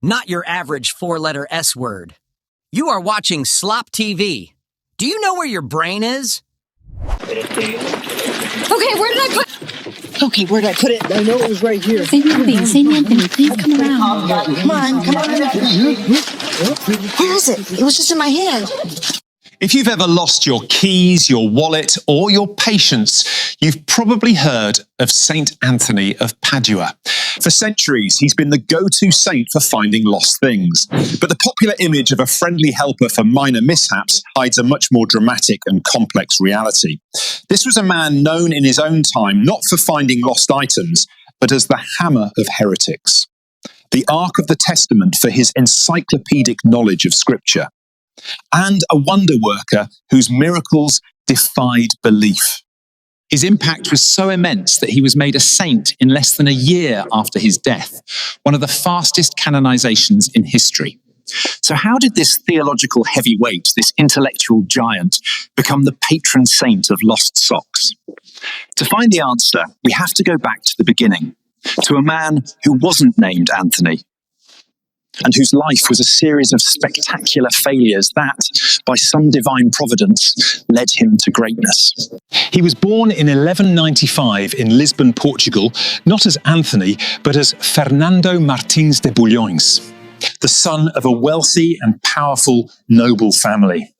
not your average four-letter S word. You are watching Slop TV. Do you know where your brain is? Okay, where did I put it? I know it was right here. Saint Anthony, please come around. Come on. Where is it? It was just in my hand. If you've ever lost your keys, your wallet, or your patience, you've probably heard of Saint Anthony of Padua. For centuries, he's been the go-to saint for finding lost things. But the popular image of a friendly helper for minor mishaps hides a much more dramatic and complex reality. This was a man known in his own time not for finding lost items, but as the hammer of heretics. The Ark of the Testament for his encyclopedic knowledge of Scripture. And a wonder worker whose miracles defied belief. His impact was so immense that he was made a saint in less than a year after his death, one of the fastest canonizations in history. So how did this theological heavyweight, this intellectual giant, become the patron saint of lost socks? To find the answer, we have to go back to the beginning, to a man who wasn't named Anthony, and whose life was a series of spectacular failures that, by some divine providence, led him to greatness. He was born in 1195 in Lisbon, Portugal, not as Anthony, but as Fernando Martins de Bulhões, the son of a wealthy and powerful noble family.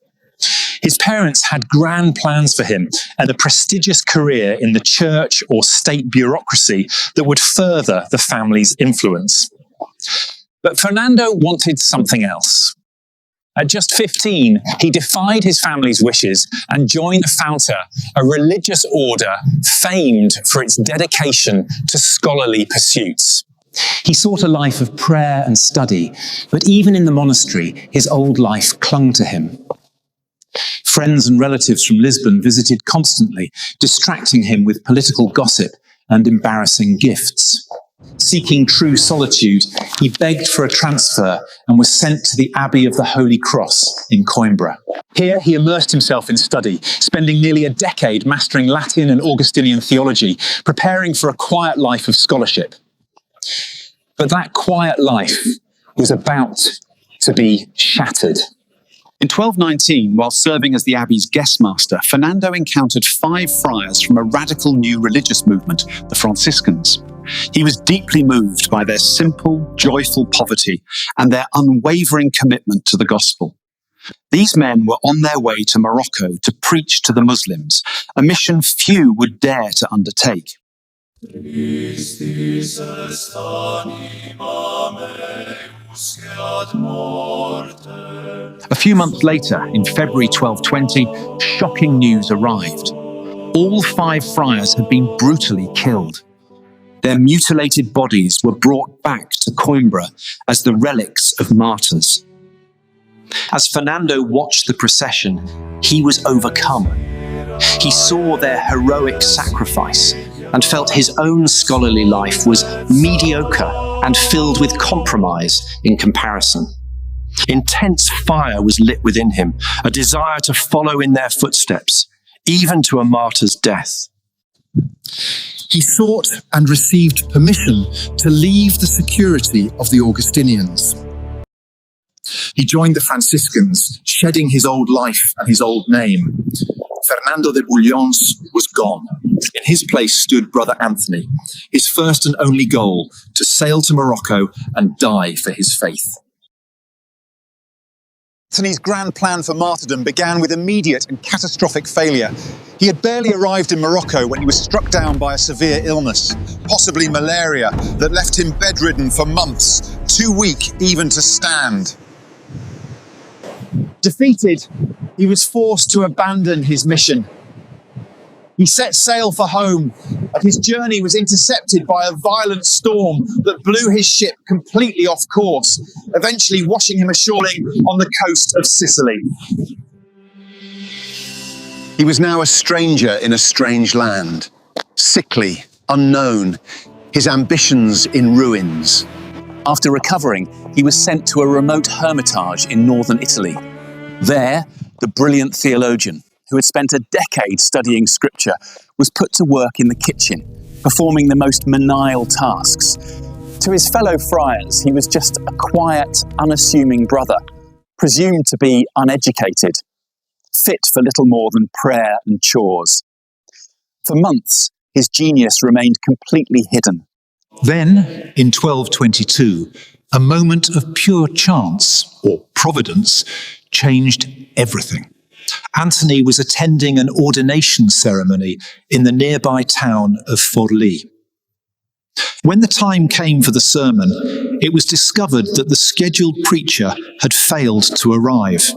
His parents had grand plans for him and a prestigious career in the church or state bureaucracy that would further the family's influence. But Fernando wanted something else. At just 15, he defied his family's wishes and joined the Fouta, a religious order famed for its dedication to scholarly pursuits. He sought a life of prayer and study, but even in the monastery, his old life clung to him. Friends and relatives from Lisbon visited constantly, distracting him with political gossip and embarrassing gifts. Seeking true solitude, he begged for a transfer and was sent to the Abbey of the Holy Cross in Coimbra. Here he immersed himself in study, spending nearly a decade mastering Latin and Augustinian theology, preparing for a quiet life of scholarship. But that quiet life was about to be shattered. In 1219, while serving as the abbey's guestmaster, Fernando encountered 5 friars from a radical new religious movement, the Franciscans. He was deeply moved by their simple, joyful poverty and their unwavering commitment to the gospel. These men were on their way to Morocco to preach to the Muslims, a mission few would dare to undertake. A few months later, in February 1220, shocking news arrived. All 5 friars had been brutally killed. Their mutilated bodies were brought back to Coimbra as the relics of martyrs. As Fernando watched the procession, he was overcome. He saw their heroic sacrifice and felt his own scholarly life was mediocre and filled with compromise in comparison. Intense fire was lit within him, a desire to follow in their footsteps, even to a martyr's death. He sought and received permission to leave the security of the Augustinians. He joined the Franciscans, shedding his old life and his old name. Fernando de Bulhões was gone. In his place stood Brother Anthony, his first and only goal, to sail to Morocco and die for his faith. Anthony's grand plan for martyrdom began with immediate and catastrophic failure. He had barely arrived in Morocco when he was struck down by a severe illness, possibly malaria, that left him bedridden for months, too weak even to stand. Defeated, he was forced to abandon his mission. He set sail for home, and his journey was intercepted by a violent storm that blew his ship completely off course, eventually washing him ashore on the coast of Sicily. He was now a stranger in a strange land, sickly, unknown, his ambitions in ruins. After recovering, he was sent to a remote hermitage in northern Italy. There, the brilliant theologian, who had spent a decade studying scripture, was put to work in the kitchen, performing the most menial tasks. To his fellow friars, he was just a quiet, unassuming brother, presumed to be uneducated, fit for little more than prayer and chores. For months, his genius remained completely hidden. Then, in 1222, a moment of pure chance, or providence, changed everything. Anthony was attending an ordination ceremony in the nearby town of Forlì. When the time came for the sermon, it was discovered that the scheduled preacher had failed to arrive.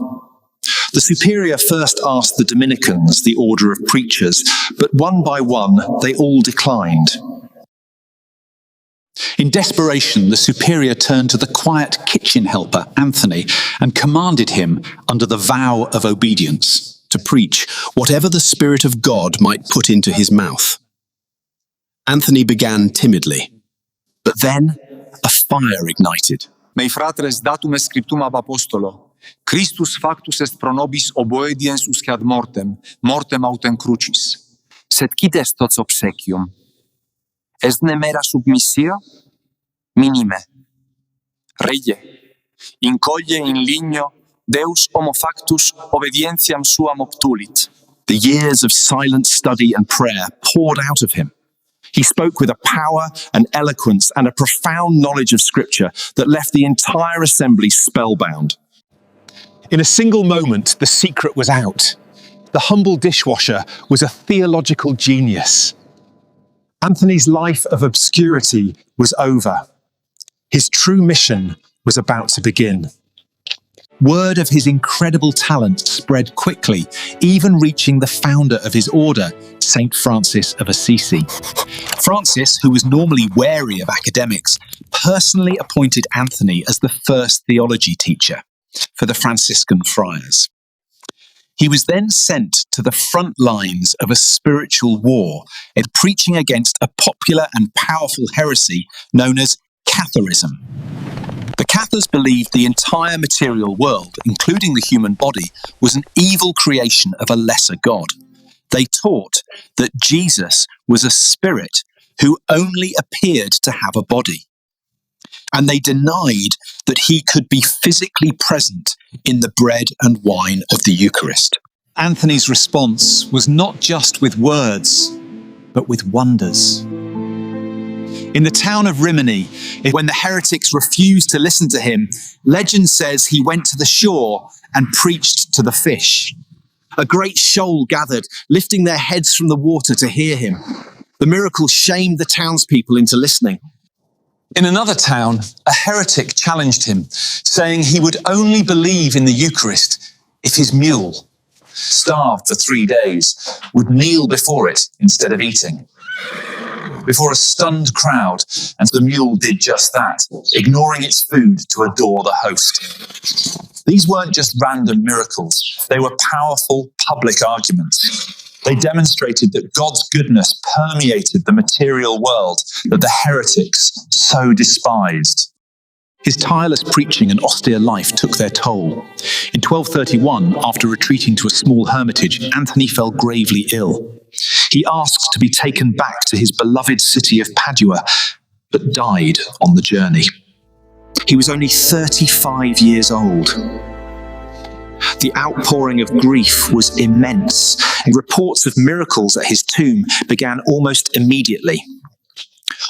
The superior first asked the Dominicans, the order of preachers, but one by one they all declined. In desperation, the superior turned to the quiet kitchen helper, Anthony, and commanded him, under the vow of obedience, to preach whatever the Spirit of God might put into his mouth. Anthony began timidly, but then a fire ignited. Mei fratres datum est scriptum ab apostolo. Christus factus est pro nobis obediens usque ad mortem, mortem autem crucis. Sed quid est tots obsequium? Est ne mera submissio? Minime. Rege, incoglie in ligno, Deus homo factus obedientiam suam obtulit. The years of silent study and prayer poured out of him. He spoke with a power and eloquence and a profound knowledge of Scripture that left the entire assembly spellbound. In a single moment, the secret was out. The humble dishwasher was a theological genius. Anthony's life of obscurity was over. His true mission was about to begin. Word of his incredible talent spread quickly, even reaching the founder of his order, Saint Francis of Assisi. Francis, who was normally wary of academics, personally appointed Anthony as the first theology teacher for the Franciscan friars. He was then sent to the front lines of a spiritual war, preaching against a popular and powerful heresy known as Catharism. The Cathars believed the entire material world, including the human body, was an evil creation of a lesser God. They taught that Jesus was a spirit who only appeared to have a body. And they denied that he could be physically present in the bread and wine of the Eucharist. Anthony's response was not just with words, but with wonders. In the town of Rimini, when the heretics refused to listen to him, legend says he went to the shore and preached to the fish. A great shoal gathered, lifting their heads from the water to hear him. The miracle shamed the townspeople into listening. In another town, a heretic challenged him, saying he would only believe in the Eucharist if his mule, starved for 3 days, would kneel before it instead of eating. Before a stunned crowd, and the mule did just that, ignoring its food to adore the host. These weren't just random miracles, they were powerful public arguments. They demonstrated that God's goodness permeated the material world that the heretics so despised. His tireless preaching and austere life took their toll. In 1231, after retreating to a small hermitage, Anthony fell gravely ill. He asked to be taken back to his beloved city of Padua, but died on the journey. He was only 35 years old. The outpouring of grief was immense, and reports of miracles at his tomb began almost immediately.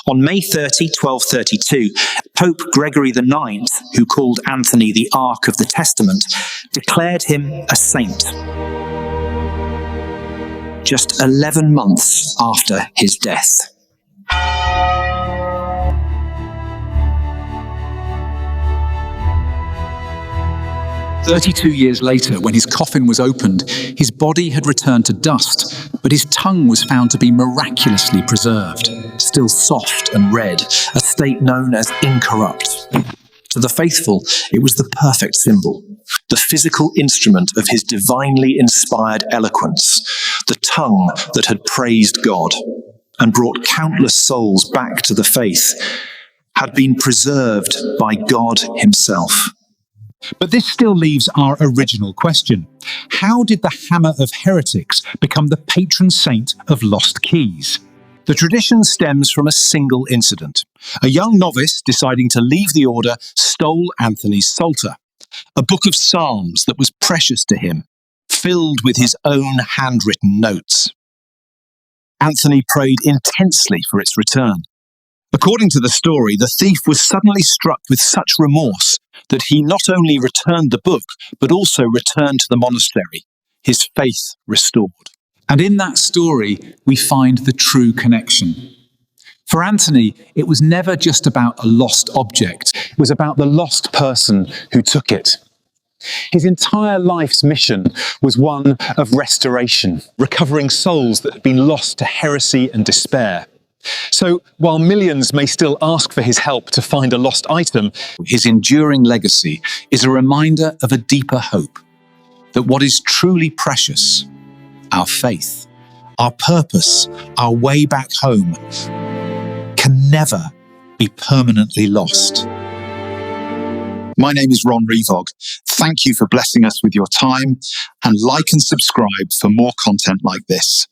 On May 30, 1232, Pope Gregory IX, who called Anthony the Ark of the Testament, declared him a saint. Just 11 months after his death. "32 years later, when his coffin was opened, his body had returned to dust, but his tongue was found to be miraculously preserved, still soft and red, a state known as incorrupt. To the faithful, it was the perfect symbol, the physical instrument of his divinely inspired eloquence, the tongue that had praised God and brought countless souls back to the faith, had been preserved by God himself." But this still leaves our original question. How did the hammer of heretics become the patron saint of lost keys? The tradition stems from a single incident. A young novice deciding to leave the order stole Anthony's psalter, a book of psalms that was precious to him, filled with his own handwritten notes. Anthony prayed intensely for its return. According to the story, the thief was suddenly struck with such remorse that he not only returned the book, but also returned to the monastery, his faith restored. And in that story, we find the true connection. For Anthony, it was never just about a lost object. It was about the lost person who took it. His entire life's mission was one of restoration, recovering souls that had been lost to heresy and despair. So while millions may still ask for his help to find a lost item, his enduring legacy is a reminder of a deeper hope, that what is truly precious, our faith, our purpose, our way back home, can never be permanently lost. My name is Ron Revog. Thank you for blessing us with your time, and like and subscribe for more content like this.